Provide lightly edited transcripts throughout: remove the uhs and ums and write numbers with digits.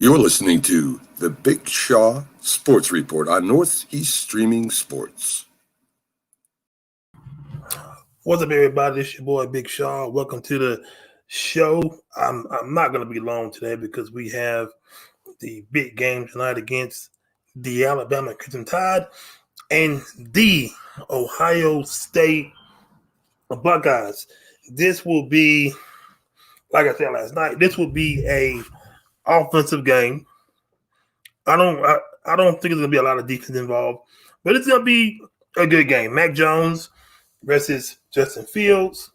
You're listening to the Big Shaw Sports Report on Northeast Streaming Sports. What's up, everybody? This your boy Big Shaw. Welcome to the show. I'm not going to be long today because we have the big game tonight against the Alabama Crimson Tide and the Ohio State Buckeyes. This will be, like I said last night, this will be a offensive game. I don't think there's going to be a lot of defense involved, but it's going to be a good game. Mac Jones versus Justin Fields.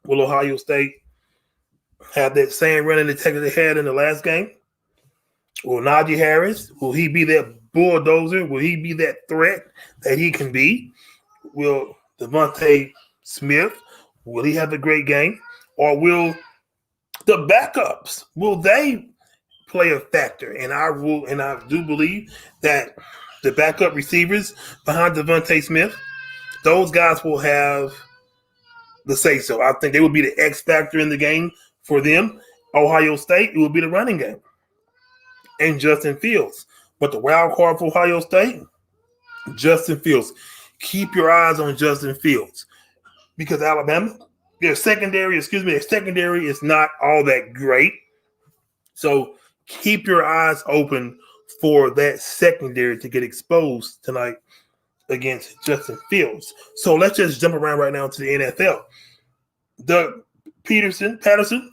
Will Ohio State have that same running attack that they had in the last game? Will Najee Harris, will he be that bulldozer? Will he be that threat that he can be? Will Devontae Smith, will he have a great game? Or will the backups, will they play a factor? And I do believe that the backup receivers behind Devontae Smith, those guys will have the say-so. I think they will be the X factor in the game for them. Ohio State, it will be the running game and Justin Fields. But the wild card for Ohio State, Justin Fields. Keep your eyes on Justin Fields because Alabama, their secondary is not all that great. So keep your eyes open for that secondary to get exposed tonight against Justin Fields. So let's just jump around right now to the NFL. Doug Patterson,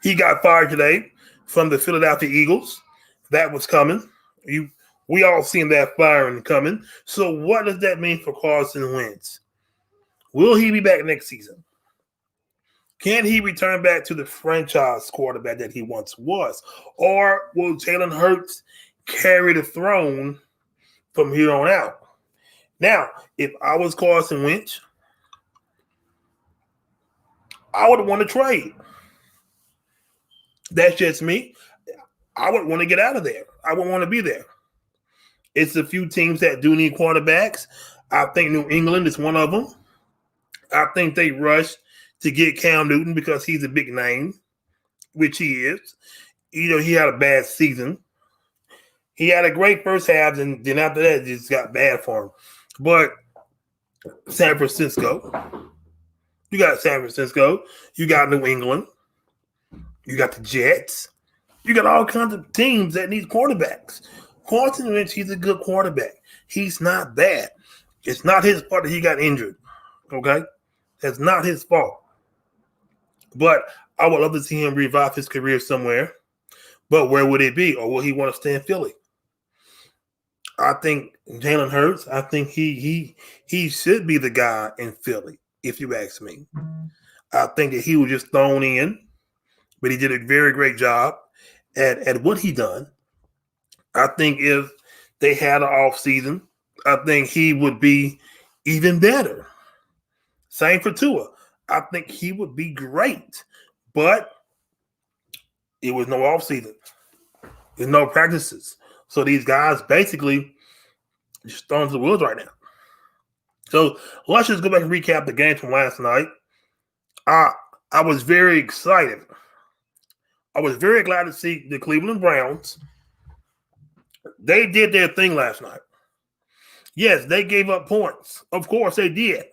he got fired today from the Philadelphia Eagles. That was coming. We all seen that firing coming. So what does that mean for Carson Wentz? Will he be back next season? Can he return back to the franchise quarterback that he once was? Or will Jalen Hurts carry the throne from here on out? Now, if I was Carson Wentz, I would want to trade. That's just me. I would want to get out of there. I would want to be there. It's a few teams that do need quarterbacks. I think New England is one of them. I think they rushed to get Cam Newton because he's a big name, which he is. You know, he had a bad season. He had a great first half, and then after that, it just got bad for him. But San Francisco, you got San Francisco, you got New England, you got the Jets, you got all kinds of teams that need quarterbacks. Carson Wentz, he's a good quarterback. He's not bad. It's not his fault that he got injured, okay? That's not his fault. But I would love to see him revive his career somewhere. But where would it be? Or will he want to stay in Philly? I think Jalen Hurts, I think he should be the guy in Philly, if you ask me. I think that he was just thrown in, but he did a very great job at what he done. I think if they had an off season, I think he would be even better. Same for Tua. I think he would be great, but it was no off season. There's no practices. So these guys basically just thrown to the woods right now. So let's just go back and recap the game from last night. I was very excited. I was very glad to see the Cleveland Browns. They did their thing last night. Yes, they gave up points. Of course they did.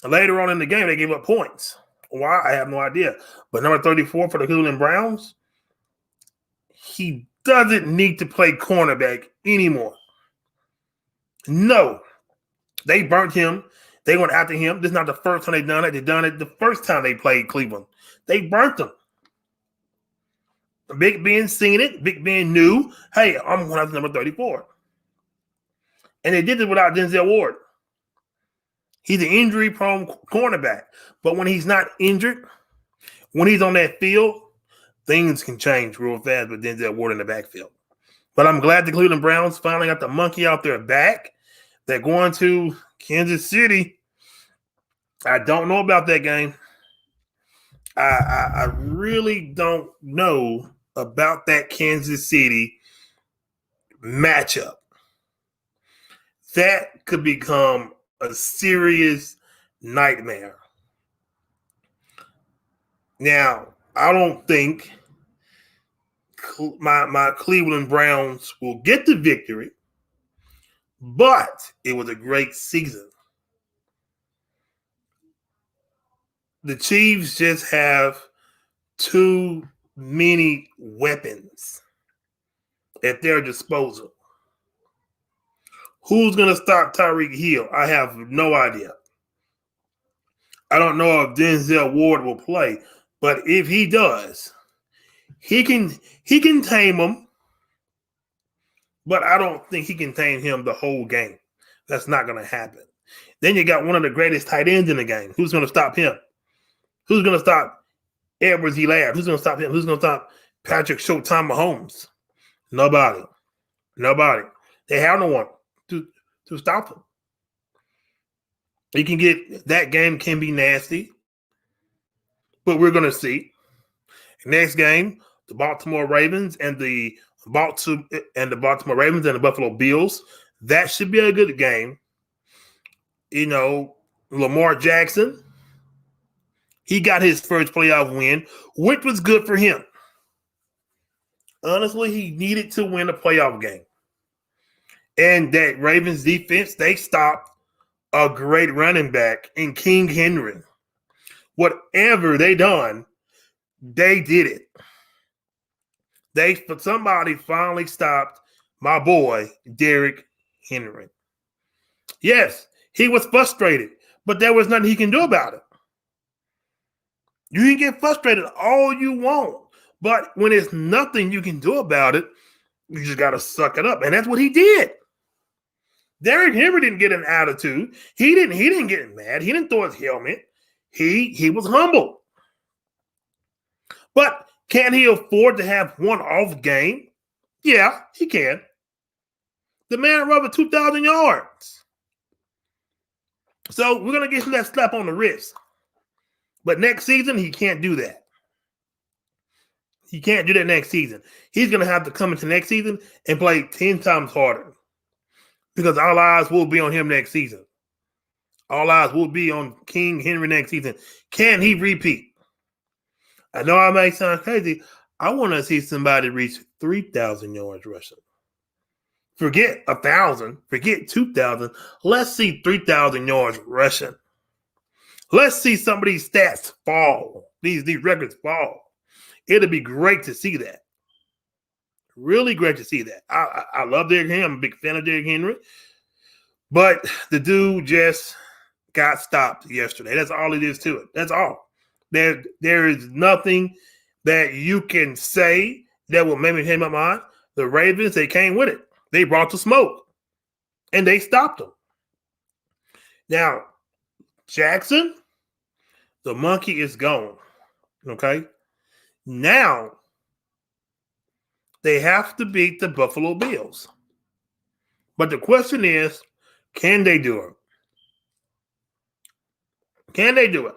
Later on in the game, they gave up points. Why? I have no idea. But number 34 for the Cleveland Browns, he doesn't need to play cornerback anymore. No. They burnt him. They went after him. This is not the first time they've done it. They've done it the first time they played Cleveland. They burnt him. Big Ben seen it. Big Ben knew, hey, I'm going after number 34. And they did it without Denzel Ward. He's an injury-prone cornerback. But when he's not injured, when he's on that field, things can change real fast with Denzel Ward in the backfield. But I'm glad the Cleveland Browns finally got the monkey off their back. They're going to Kansas City. I don't know about that game. I really don't know about that Kansas City matchup. That could become a serious nightmare. Now, I don't think my Cleveland Browns will get the victory, but it was a great season. The Chiefs just have too many weapons at their disposal. Who's going to stop Tyreek Hill? I have no idea. I don't know if Denzel Ward will play, but if he does, he can tame him, but I don't think he can tame him the whole game. That's not going to happen. Then you got one of the greatest tight ends in the game. Who's going to stop him? Who's going to stop Edwards Elab? Who's going to stop him? Who's going to stop Patrick Showtime Mahomes? Nobody. They have no one to stop him. You can get that game can be nasty, but we're going to see. Next game, the Baltimore Ravens and the Baltimore Ravens and the Buffalo Bills. That should be a good game. You know, Lamar Jackson, he got his first playoff win, which was good for him. Honestly, he needed to win a playoff game. And that Ravens defense, they stopped a great running back in King Henry. Whatever they done, they did it. Somebody finally stopped my boy, Derrick Henry. Yes, he was frustrated, but there was nothing he can do about it. You can get frustrated all you want, but when there's nothing you can do about it, you just got to suck it up. And that's what he did. Derrick Henry didn't get an attitude. He didn't get mad. He didn't throw his helmet. He was humble. But can he afford to have one off game? Yeah, he can. The man ran for 2,000 yards. So we're going to get him that slap on the wrist. But next season, he can't do that. He can't do that next season. He's going to have to come into next season and play 10 times harder. Because all eyes will be on him next season. All eyes will be on King Henry next season. Can he repeat? I know I may sound crazy. I want to see somebody reach 3,000 yards rushing. Forget 1,000. Forget 2,000. Let's see 3,000 yards rushing. Let's see some of these stats fall. These records fall. It'll be great to see that. Really great to see that. I love Derrick Henry. I'm a big fan of Derrick Henry. But the dude just got stopped yesterday. That's all it is to it. That's all. There is nothing that you can say that will make me change my mind. The Ravens, they came with it. They brought the smoke. And they stopped them. Now, Jackson, the monkey is gone. Okay? Now, they have to beat the Buffalo Bills. But the question is, can they do it? Can they do it?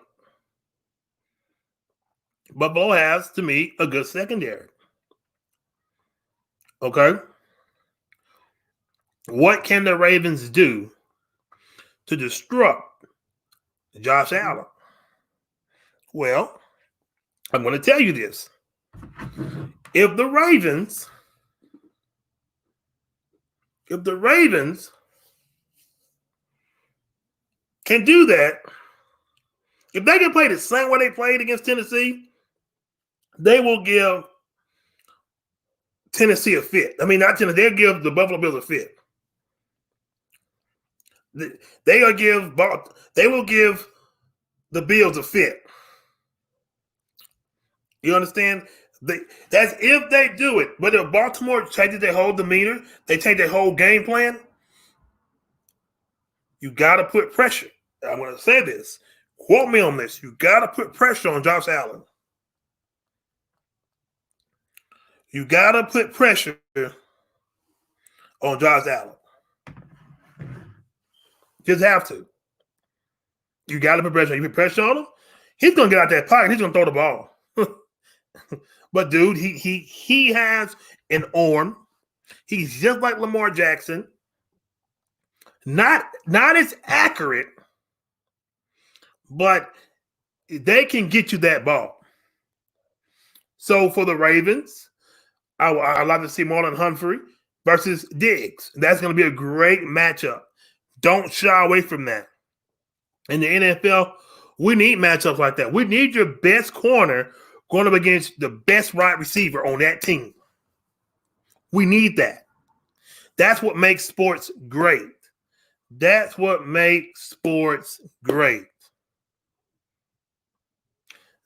Buffalo has, to me, a good secondary. Okay? What can the Ravens do to disrupt Josh Allen? Well, I'm going to tell you this. If the Ravens can do that, if they can play the same way they played against Tennessee, they will give Tennessee a fit. I mean, not Tennessee, they'll give the Buffalo Bills a fit. They will give the Bills a fit. You understand? That's if they do it. But if Baltimore changes their whole demeanor, they change their whole game plan, you got to put pressure. I'm going to say this. Quote me on this. You got to put pressure on Josh Allen. You got to put pressure on Josh Allen. Just have to. You got to put pressure. You put pressure on him, he's going to get out that pocket. He's going to throw the ball. But, dude, he has an arm. He's just like Lamar Jackson. Not as accurate, but they can get you that ball. So, for the Ravens, I like to see Marlon Humphrey versus Diggs. That's going to be a great matchup. Don't shy away from that. In the NFL, we need matchups like that. We need your best corner going up against the best wide receiver on that team. We need that. That's what makes sports great. That's what makes sports great.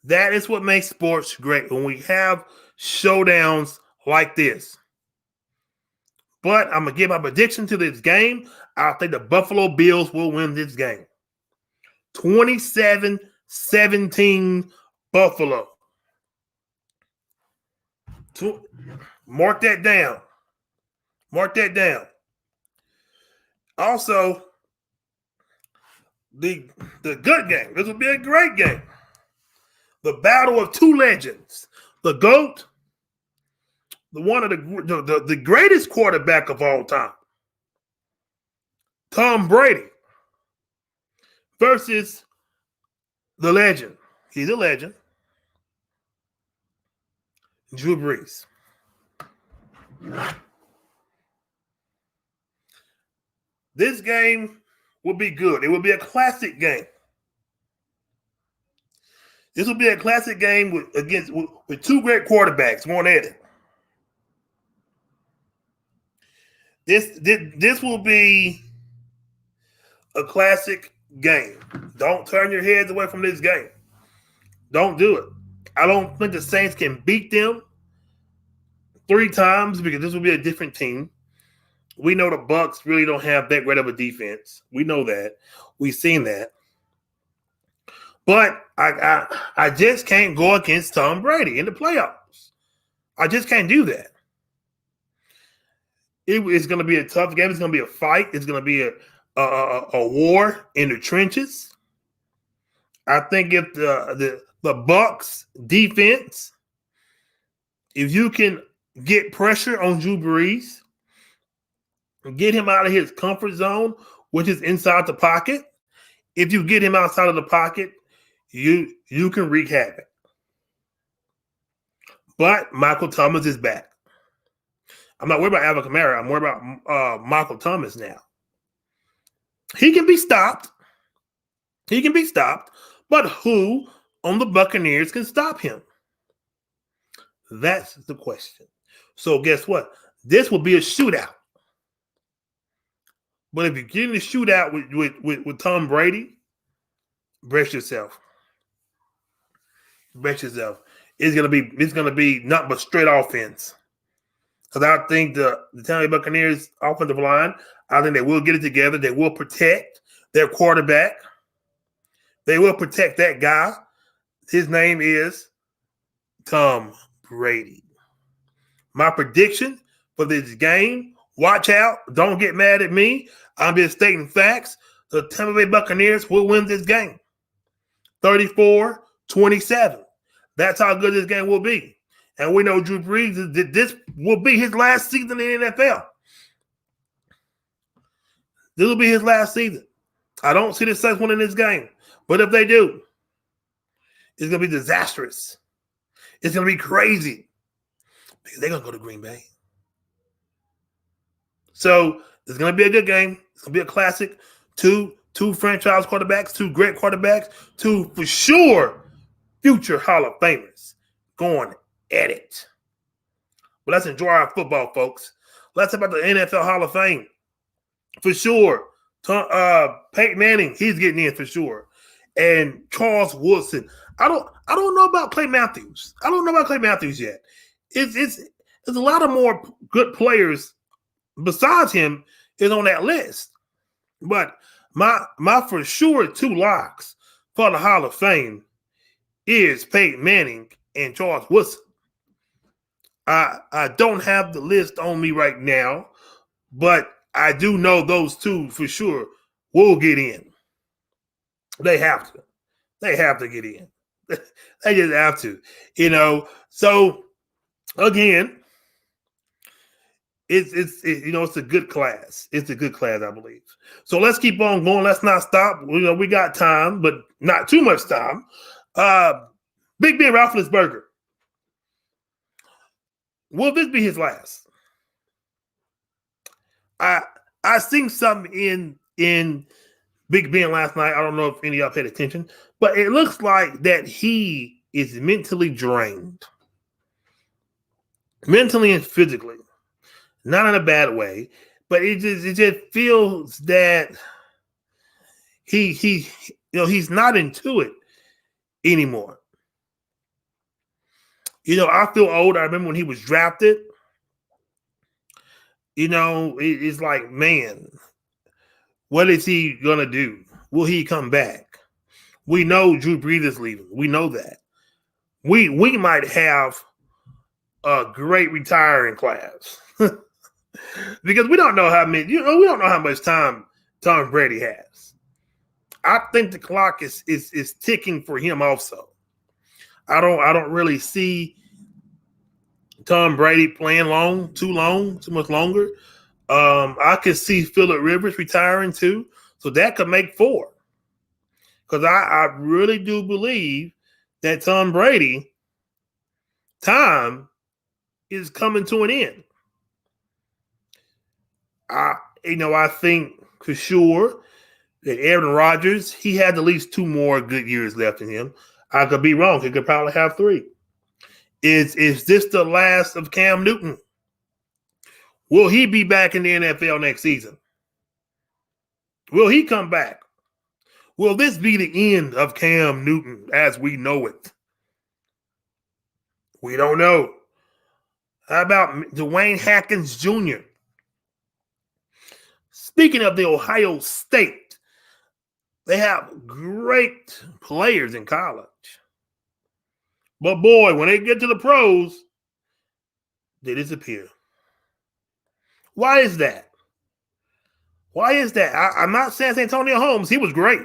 That is what makes sports great when we have showdowns like this. But I'm going to give my prediction to this game. I think the Buffalo Bills will win this game. 27-17 Buffalo. Mark that down. Mark that down. Also, the good game. This will be a great game. The battle of two legends. The GOAT, the greatest quarterback of all time, Tom Brady, versus the legend. He's a legend. Drew Brees. This game will be good. It will be a classic game. This will be a classic game with two great quarterbacks going at it. This will be a classic game. Don't turn your heads away from this game. Don't do it. I don't think the Saints can beat them 3 times because this will be a different team. We know the Bucs really don't have that great of a defense. We know that. We've seen that. But I just can't go against Tom Brady in the playoffs. I just can't do that. It's going to be a tough game. It's going to be a fight. It's going to be a war in the trenches. I think if the Bucs defense, if you can get pressure on Drew Brees, get him out of his comfort zone, which is inside the pocket. If you get him outside of the pocket, you can wreak havoc. But Michael Thomas is back. I'm not worried about Alvin Kamara. I'm worried about Michael Thomas now. He can be stopped. He can be stopped. But who on the Buccaneers can stop him? That's the question. So guess what? This will be a shootout. But if you get in the shootout with Tom Brady, brace yourself. Brace yourself. It's gonna be not but straight offense. Because I think the Tampa Bay Buccaneers offensive line, I think they will get it together. They will protect their quarterback. They will protect that guy. His name is Tom Brady. My prediction for this game, watch out. Don't get mad at me. I'm just stating facts. The Tampa Bay Buccaneers will win this game. 34-27. That's how good this game will be. And we know Drew Brees, this will be his last season in the NFL. This will be his last season. I don't see the Saints winning this game. But if they do, it's going to be disastrous. It's going to be crazy. Because they're going to go to Green Bay. So it's going to be a good game. It's going to be a classic. Two franchise quarterbacks, 2 great quarterbacks, 2 for sure future Hall of Famers going at it. But let's enjoy our football, folks. Let's talk about the NFL Hall of Fame. For sure. Peyton Manning, he's getting in for sure. And Charles Woodson. I don't know about Clay Matthews. I don't know about Clay Matthews yet. It's a lot of more good players besides him is on that list. But my for sure 2 locks for the Hall of Fame is Peyton Manning and Charles Woodson. I don't have the list on me right now, but I do know those 2 for sure will get in. They have to. They have to get in. They just have to. So again, it's a good class. It's a good class, I believe. So let's keep on going. Let's not stop. We got time, but not too much time. Big Ben Roethlisberger. Will this be his last? I seen something in Big Ben last night. I don't know if any of y'all paid attention, but it looks like that he is mentally drained. Mentally and physically. Not in a bad way, but it just feels that he's not into it anymore. I feel old. I remember when he was drafted. It's like, man, what is he gonna do? Will he come back? We know Drew Brees is leaving. We know that. We might have a great retiring class because we don't know how many. We don't know how much time Tom Brady has. I think the clock is ticking for him also. I don't really see Tom Brady playing too much longer. I could see Phillip Rivers retiring too, so that could make 4. Because I really do believe that Tom Brady time is coming to an end. I think for sure that Aaron Rodgers, he had at least 2 more good years left in him. I could be wrong. He could probably have 3. Is this the last of Cam Newton? Will he be back in the NFL next season? Will he come back? Will this be the end of Cam Newton as we know it? We don't know. How about Dwayne Haskins Jr.? Speaking of the Ohio State, they have great players in college. But boy, when they get to the pros, they disappear. Why is that? I'm not saying Antonio Holmes, he was great.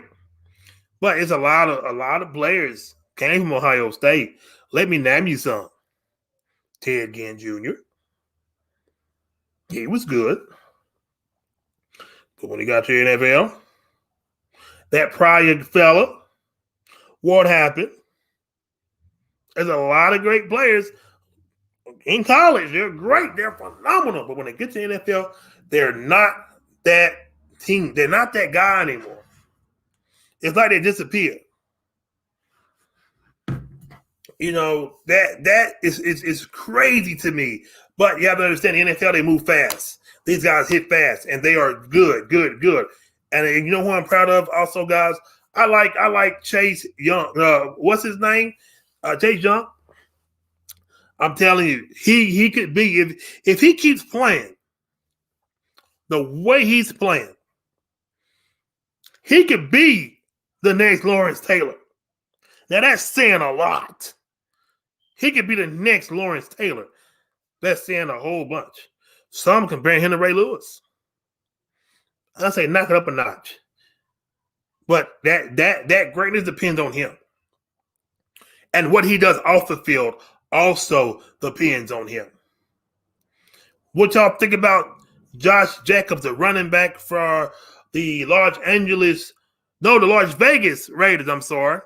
But it's a lot of players came from Ohio State. Let me name you some. Ted Ginn Jr. He was good. But when he got to the NFL, that Pryor fella, what happened? There's a lot of great players in college. They're great. They're phenomenal. But when they get to the NFL, they're not that team. They're not that guy anymore. It's like they disappeared. That is crazy to me. But you have to understand, the NFL, they move fast. These guys hit fast, and they are good. And you know who I'm proud of also, guys? I like Chase Young. What's his name? Chase Young. I'm telling you, he could be, if he keeps playing the way he's playing, he could be the next Lawrence Taylor. Now that's saying a lot. He could be the next Lawrence Taylor. That's saying a whole bunch. Some compare him to Ray Lewis. I say knock it up a notch. But that greatness depends on him. And what he does off the field also depends on him. What y'all think about Josh Jacobs, the running back for the Las Vegas Raiders, I'm sorry.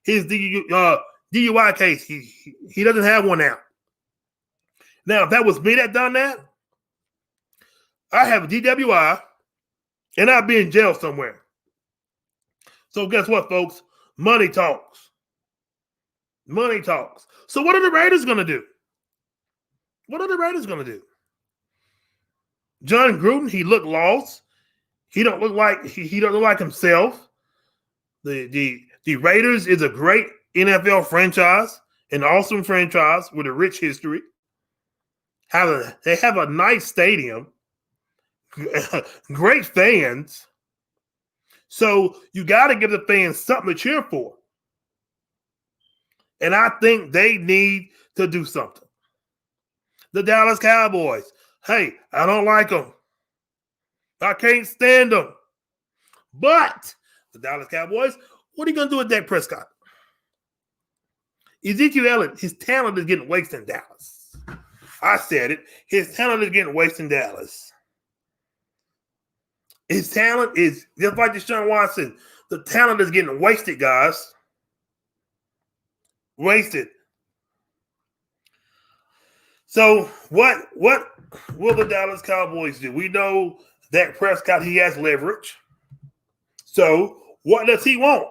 His DUI case, he doesn't have one now. Now, if that was me that done that, I have a DWI, and I'd be in jail somewhere. So guess what, folks? Money talks. Money talks. So what are the Raiders going to do? John Gruden, he looked lost. He don't look like he don't look like himself. The Raiders is a great NFL franchise, an awesome franchise with a rich history. They have a nice stadium, great fans. So you got to give the fans something to cheer for. And I think they need to do something. The Dallas Cowboys. Hey, I don't like them. I can't stand them. But the Dallas Cowboys, what are you going to do with Dak Prescott? Ezekiel Elliott, his talent is getting wasted in Dallas. I said it. His talent is getting wasted in Dallas. His talent is, just like Deshaun Watson, the talent is getting wasted, guys. Wasted. So what will the Dallas Cowboys do? We know Dak Prescott, he has leverage. So what does he want?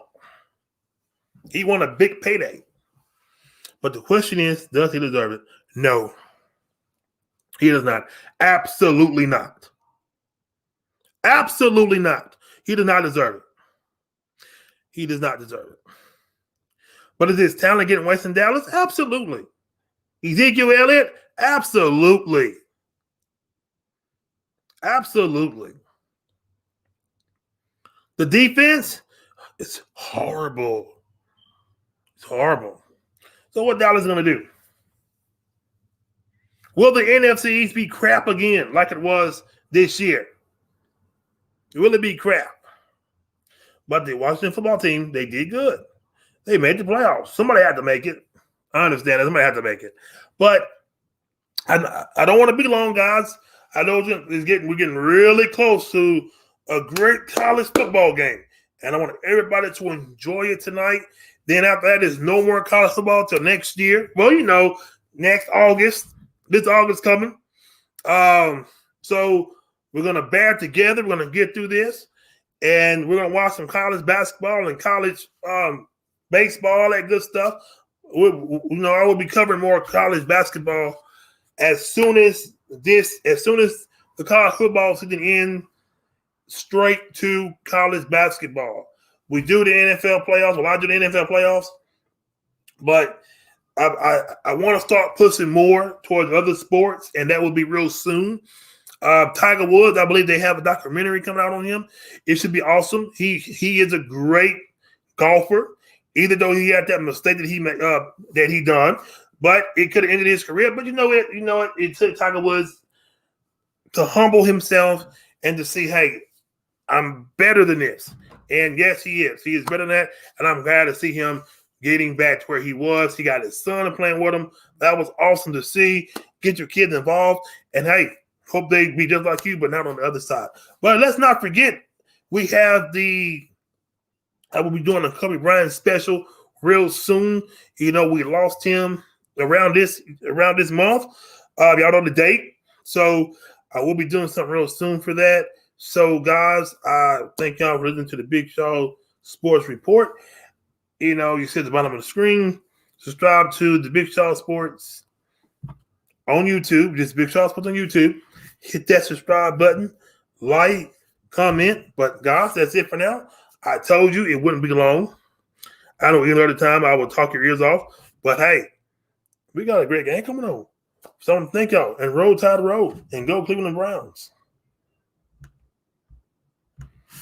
He want a big payday. But the question is, does he deserve it? No. He does not. Absolutely not. Absolutely not. He does not deserve it. He does not deserve it. But is his talent getting wasted in Dallas? Absolutely. Ezekiel Elliott? Absolutely. Absolutely. The defense? It's horrible. It's horrible. So what Dallas going to do? Will the NFC East be crap again like it was this year? Will it be crap? But the Washington football team, they did good. They made the playoffs. Somebody had to make it. I understand that. Somebody had to make it. But I don't want to be long, guys. I know we're getting really close to a great college football game. And I want everybody to enjoy it tonight. Then after that, there's no more college football till next year. Well, next August. This August coming. So we're going to bear together. We're going to get through this. And we're going to watch some college basketball and college baseball, all that good stuff. I will be covering more college basketball as soon as the college football season ends, straight to college basketball. We do the NFL playoffs. Well, I do the NFL playoffs, but I want to start pushing more towards other sports, and that will be real soon. Tiger Woods, I believe they have a documentary coming out on him. It should be awesome. He is a great golfer, even though he had that mistake that he done, but it could have ended his career. But you know what? It took Tiger Woods to humble himself and to see, hey, I'm better than this. And yes, he is. He is better than that. And I'm glad to see him getting back to where he was. He got his son playing with him. That was awesome to see. Get your kids involved. And hey, hope they be just like you, but not on the other side. But let's not forget, we have I will be doing a Kobe Bryant special real soon. We lost him around this month. Y'all know the date. So I will be doing something real soon for that. So, guys, I thank y'all for listening to the Big Show Sports Report. You see at the bottom of the screen, subscribe to the Big Show Sports on YouTube. Just Big Show Sports on YouTube. Hit that subscribe button, like, comment. But, guys, that's it for now. I told you it wouldn't be long. I know any other time I will talk your ears off. But, hey, we got a great game coming on. So, thank y'all. And roll tide roll. And go Cleveland Browns.